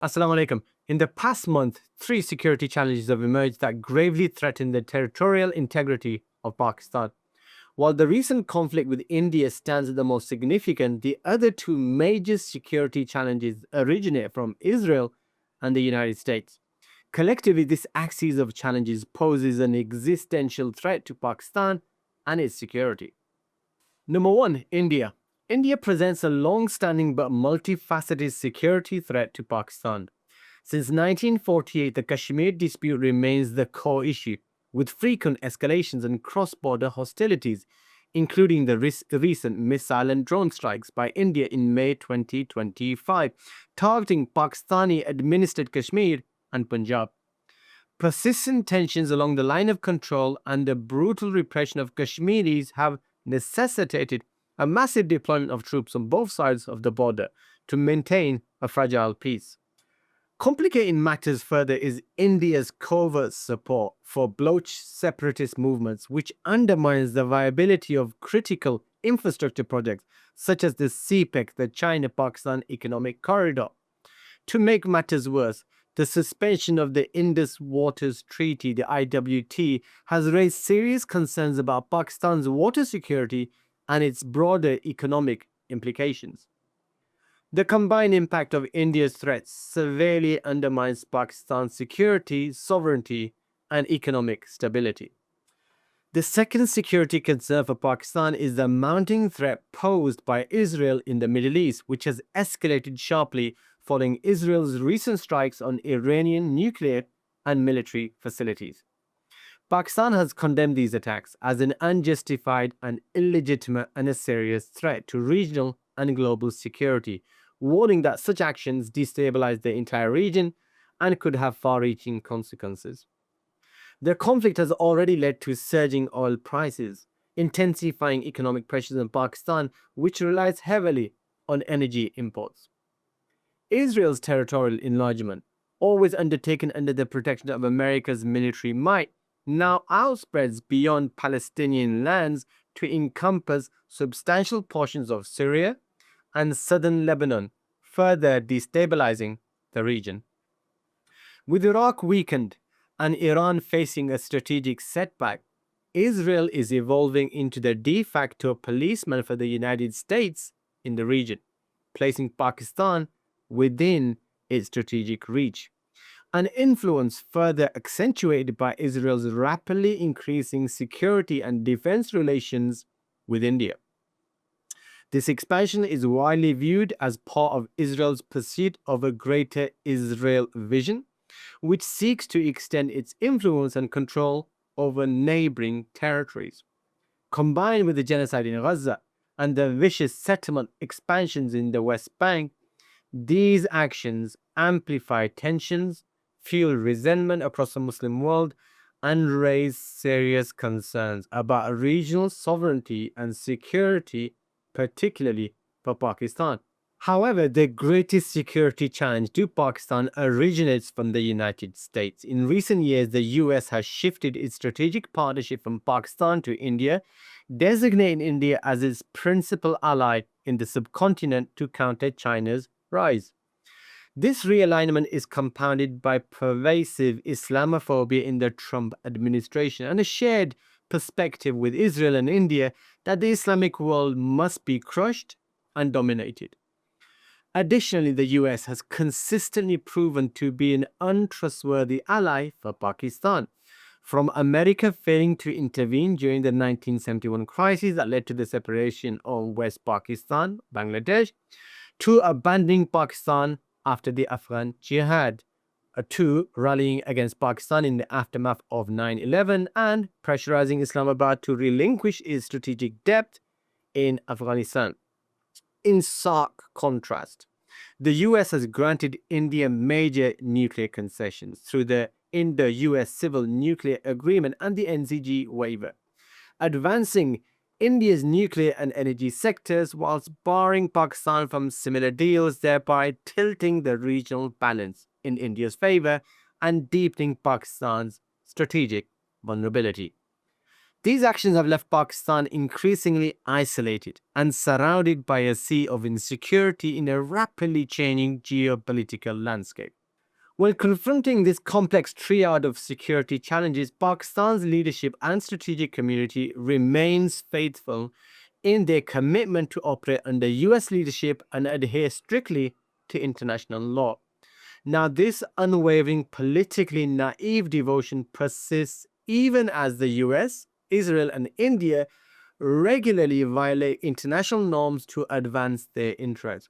Assalamu alaikum. In the past month, three security challenges have emerged that gravely threaten the territorial integrity of Pakistan. While the recent conflict with India stands as the most significant, the other two major security challenges originate from Israel and the United States. Collectively, this axis of challenges poses an existential threat to Pakistan and its security. Number one, India. India presents a long standing but multifaceted security threat to Pakistan. Since 1948, the Kashmir dispute remains the core issue, with frequent escalations and cross border hostilities, including the recent missile and drone strikes by India in May 2025, targeting Pakistani administered Kashmir and Punjab. Persistent tensions along the line of control and the brutal repression of Kashmiris have necessitated a massive deployment of troops on both sides of the border to maintain a fragile peace. Complicating matters further is India's covert support for Baloch separatist movements, which undermines the viability of critical infrastructure projects such as the CPEC, the China Pakistan Economic Corridor. To make matters worse, the suspension of the Indus Waters Treaty, the IWT, has raised serious concerns about Pakistan's water security and its broader economic implications. The combined impact of India's threats severely undermines Pakistan's security, sovereignty, and economic stability. The second security concern for Pakistan is the mounting threat posed by Israel in the Middle East, which has escalated sharply following Israel's recent strikes on Iranian nuclear and military facilities. Pakistan has condemned these attacks as an unjustified and illegitimate and a serious threat to regional and global security, warning that such actions destabilize the entire region and could have far reaching consequences. The conflict has already led to surging oil prices, intensifying economic pressures on Pakistan, which relies heavily on energy imports. Israel's territorial enlargement, always undertaken under the protection of America's military might, now outspreads beyond Palestinian lands to encompass substantial portions of Syria and southern Lebanon, further destabilizing the region. With Iraq weakened and Iran facing a strategic setback, Israel is evolving into the de facto policeman for the United States in the region, placing Pakistan within its strategic reach. An influence further accentuated by Israel's rapidly increasing security and defense relations with India. This expansion is widely viewed as part of Israel's pursuit of a greater Israel vision, which seeks to extend its influence and control over neighboring territories. Combined with the genocide in Gaza and the vicious settlement expansions in the West Bank, these actions amplify tensions, fuel resentment across the Muslim world, and raise serious concerns about regional sovereignty and security, particularly for Pakistan. However, the greatest security challenge to Pakistan originates from the United States. In recent years, the US has shifted its strategic partnership from Pakistan to India, designating India as its principal ally in the subcontinent to counter China's rise. This realignment is compounded by pervasive Islamophobia in the Trump administration and a shared perspective with Israel and India that the Islamic world must be crushed and dominated. Additionally, the US has consistently proven to be an untrustworthy ally for Pakistan. From America failing to intervene during the 1971 crisis that led to the separation of West Pakistan, Bangladesh, to abandoning Pakistan after the Afghan Jihad, to rallying against Pakistan in the aftermath of 9/11, and pressurizing Islamabad to relinquish its strategic depth in Afghanistan. In stark contrast, the US has granted India major nuclear concessions through the Indo-US Civil Nuclear Agreement and the NCG waiver, advancing India's nuclear and energy sectors whilst barring Pakistan from similar deals, thereby tilting the regional balance in India's favor and deepening Pakistan's strategic vulnerability. These actions have left Pakistan increasingly isolated and surrounded by a sea of insecurity in a rapidly changing geopolitical landscape. When confronting this complex triad of security challenges, Pakistan's leadership and strategic community remains faithful in their commitment to operate under US leadership and adhere strictly to international law. Now, this unwavering, politically naive devotion persists even as the US, Israel, and India regularly violate international norms to advance their interests.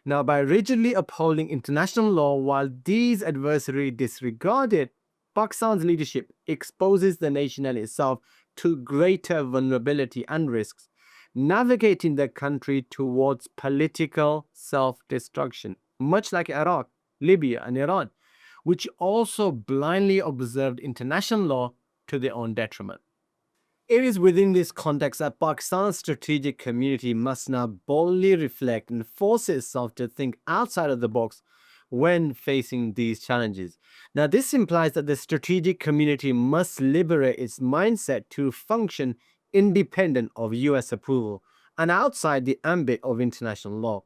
Now, by rigidly upholding international law while these adversaries disregard it, Pakistan's leadership exposes the nation and itself to greater vulnerability and risks, navigating the country towards political self destruction, much like Iraq, Libya, and Iran, which also blindly observed international law to their own detriment. It is within this context that Pakistan's strategic community must now boldly reflect and force itself to think outside of the box when facing these challenges. Now, this implies that the strategic community must liberate its mindset to function independent of US approval and outside the ambit of international law.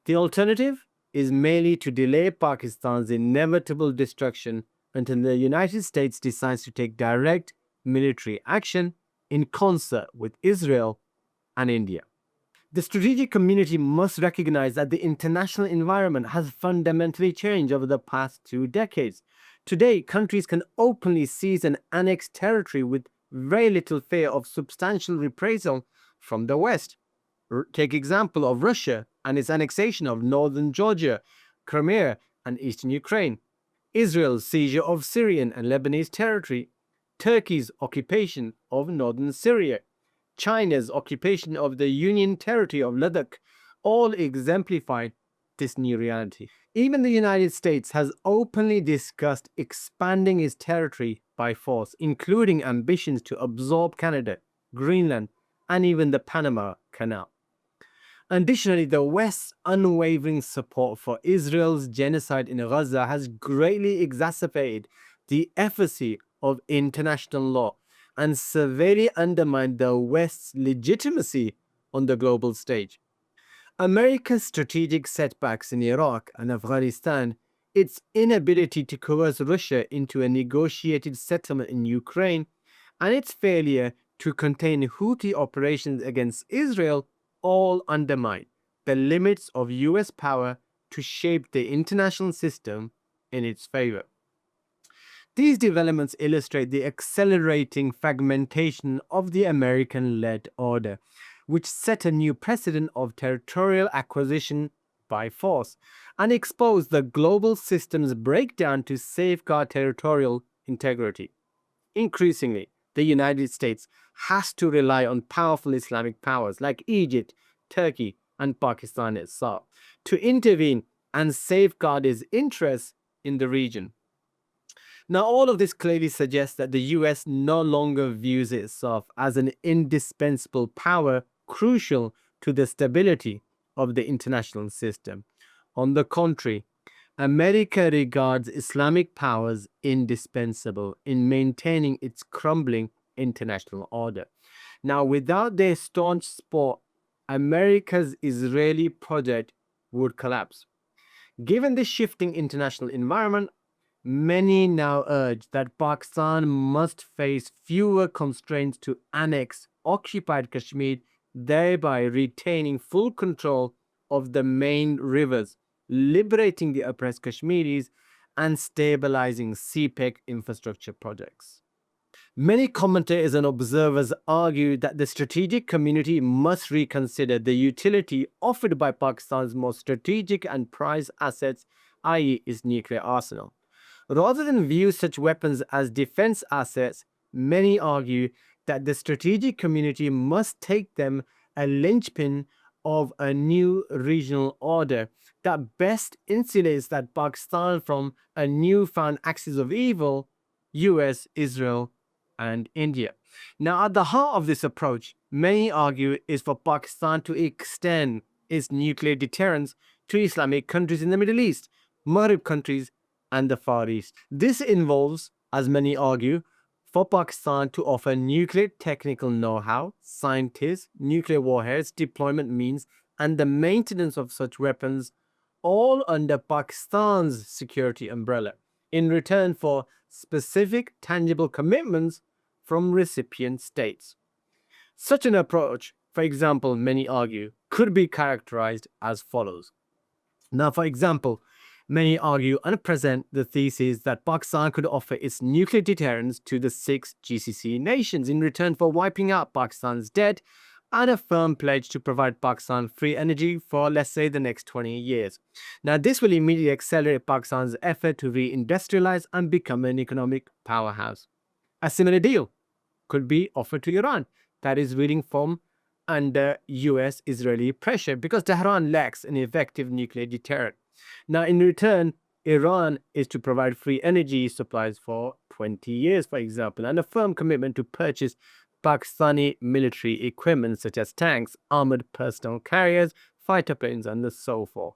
The alternative is merely to delay Pakistan's inevitable destruction until the United States decides to take direct military action in concert with Israel and India. The strategic community must recognize that the international environment has fundamentally changed over the past 2 decades. Today, countries can openly seize and annex territory with very little fear of substantial reprisal from the West. Take example of Russia and its annexation of northern Georgia, Crimea, and eastern Ukraine. Israel's seizure of Syrian and Lebanese territory, Turkey's occupation of northern Syria, China's occupation of the Union territory of Ladakh, all exemplify this new reality. Even the United States has openly discussed expanding its territory by force, including ambitions to absorb Canada, Greenland, and even the Panama Canal. Additionally, the West's unwavering support for Israel's genocide in Gaza has greatly exacerbated the efficacy of international law and severely undermined the West's legitimacy on the global stage. America's strategic setbacks in Iraq and Afghanistan, its inability to coerce Russia into a negotiated settlement in Ukraine, and its failure to contain Houthi operations against Israel all undermine the limits of US power to shape the international system in its favor. These developments illustrate the accelerating fragmentation of the American-led order, which set a new precedent of territorial acquisition by force and exposed the global system's breakdown to safeguard territorial integrity. Increasingly, the United States has to rely on powerful Islamic powers like Egypt, Turkey, and Pakistan itself to intervene and safeguard its interests in the region. Now, all of this clearly suggests that the US no longer views itself as an indispensable power crucial to the stability of the international system. On the contrary, America regards Islamic powers indispensable in maintaining its crumbling international order. Now, without their staunch support, America's Israeli project would collapse. Given the shifting international environment, many now urge that Pakistan must face fewer constraints to annex occupied Kashmir, thereby retaining full control of the main rivers, liberating the oppressed Kashmiris, and stabilizing CPEC infrastructure projects. Many commentators and observers argue that the strategic community must reconsider the utility offered by Pakistan's most strategic and prized assets, i.e., its nuclear arsenal. Rather than view such weapons as defense assets, many argue that the strategic community must take them a linchpin of a new regional order that best insulates that Pakistan from a newfound axis of evil, US, Israel, and India. Now, at the heart of this approach, many argue is for Pakistan to extend its nuclear deterrence to Islamic countries in the Middle East, Maghreb countries, and the Far East. This involves, as many argue, for Pakistan to offer nuclear technical know-how, scientists, nuclear warheads, deployment means, and the maintenance of such weapons, all under Pakistan's security umbrella, in return for specific tangible commitments from recipient states. Such an approach, for example, many argue, could be characterized as follows. Now, for example, many argue and present the thesis that Pakistan could offer its nuclear deterrence to the six GCC nations in return for wiping out Pakistan's debt and a firm pledge to provide Pakistan free energy for, let's say, the next 20 years. Now, this will immediately accelerate Pakistan's effort to re-industrialize and become an economic powerhouse. A similar deal could be offered to Iran, that is reading from under US-Israeli pressure because Tehran lacks an effective nuclear deterrent. Now, in return, Iran is to provide free energy supplies for 20 years, for example, and a firm commitment to purchase Pakistani military equipment such as tanks, armored personnel carriers, fighter planes, and so forth.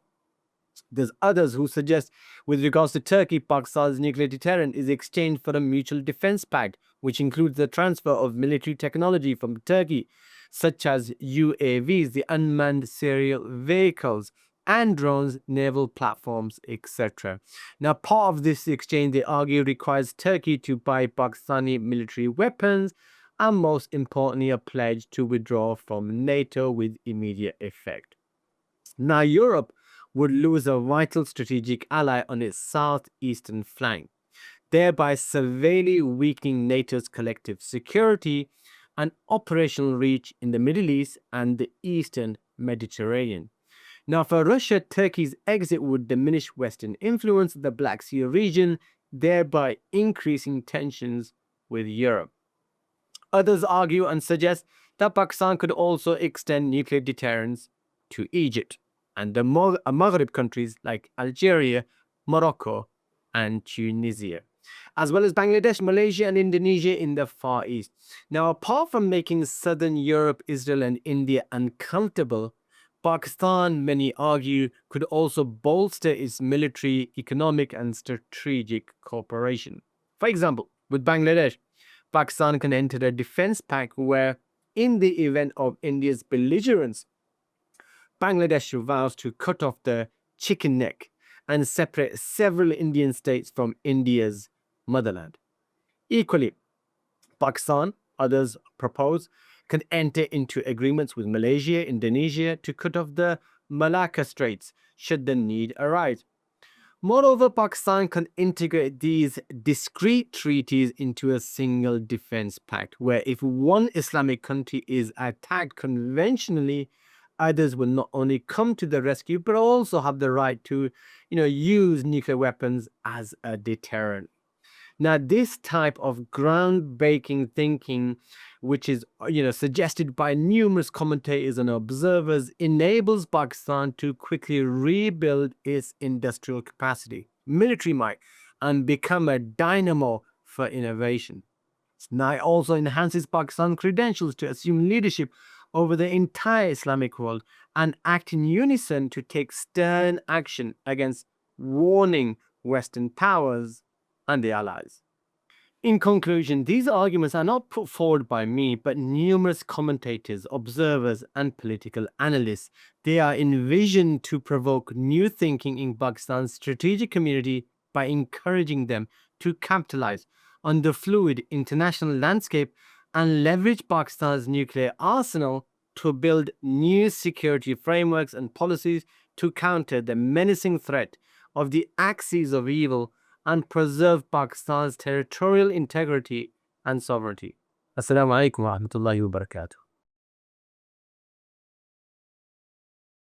There's others who suggest, with regards to Turkey, Pakistan's nuclear deterrent is exchanged for a mutual defense pact, which includes the transfer of military technology from Turkey, such as UAVs, the unmanned serial vehicles, and drones, naval platforms, etc. Now, part of this exchange, they argue, requires Turkey to buy Pakistani military weapons, and most importantly, a pledge to withdraw from NATO with immediate effect. Now, Europe would lose a vital strategic ally on its southeastern flank, thereby severely weakening NATO's collective security and operational reach in the Middle East and the Eastern Mediterranean. Now, for Russia, Turkey's exit would diminish Western influence in the Black Sea region, thereby increasing tensions with Europe. Others argue and suggest that Pakistan could also extend nuclear deterrence to Egypt and the Maghreb countries like Algeria, Morocco, and Tunisia, as well as Bangladesh, Malaysia, and Indonesia in the Far East. Now, apart from making Southern Europe, Israel, and India uncomfortable, Pakistan, many argue, could also bolster its military, economic, and strategic cooperation. For example, with Bangladesh, Pakistan can enter a defense pact where, in the event of India's belligerence, Bangladesh vows to cut off the chicken neck and separate several Indian states from India's motherland. Equally, Pakistan, others propose, can enter into agreements with Malaysia, Indonesia to cut off the Malacca Straits should the need arise. Moreover, Pakistan can integrate these discrete treaties into a single defense pact, where if one Islamic country is attacked conventionally, others will not only come to the rescue, but also have the right to, use nuclear weapons as a deterrent. Now, this type of groundbreaking thinking, which is suggested by numerous commentators and observers, enables Pakistan to quickly rebuild its industrial capacity, military might, and become a dynamo for innovation. Now, it also enhances Pakistan's credentials to assume leadership over the entire Islamic world and act in unison to take stern action against warning Western powers and the allies. In conclusion, these arguments are not put forward by me, but numerous commentators, observers, and political analysts. They are envisioned to provoke new thinking in Pakistan's strategic community by encouraging them to capitalize on the fluid international landscape and leverage Pakistan's nuclear arsenal to build new security frameworks and policies to counter the menacing threat of the axis of evil and preserve Pakistan's territorial integrity and sovereignty. Assalamu alaikum wa rahmatullahi wa barakatuh.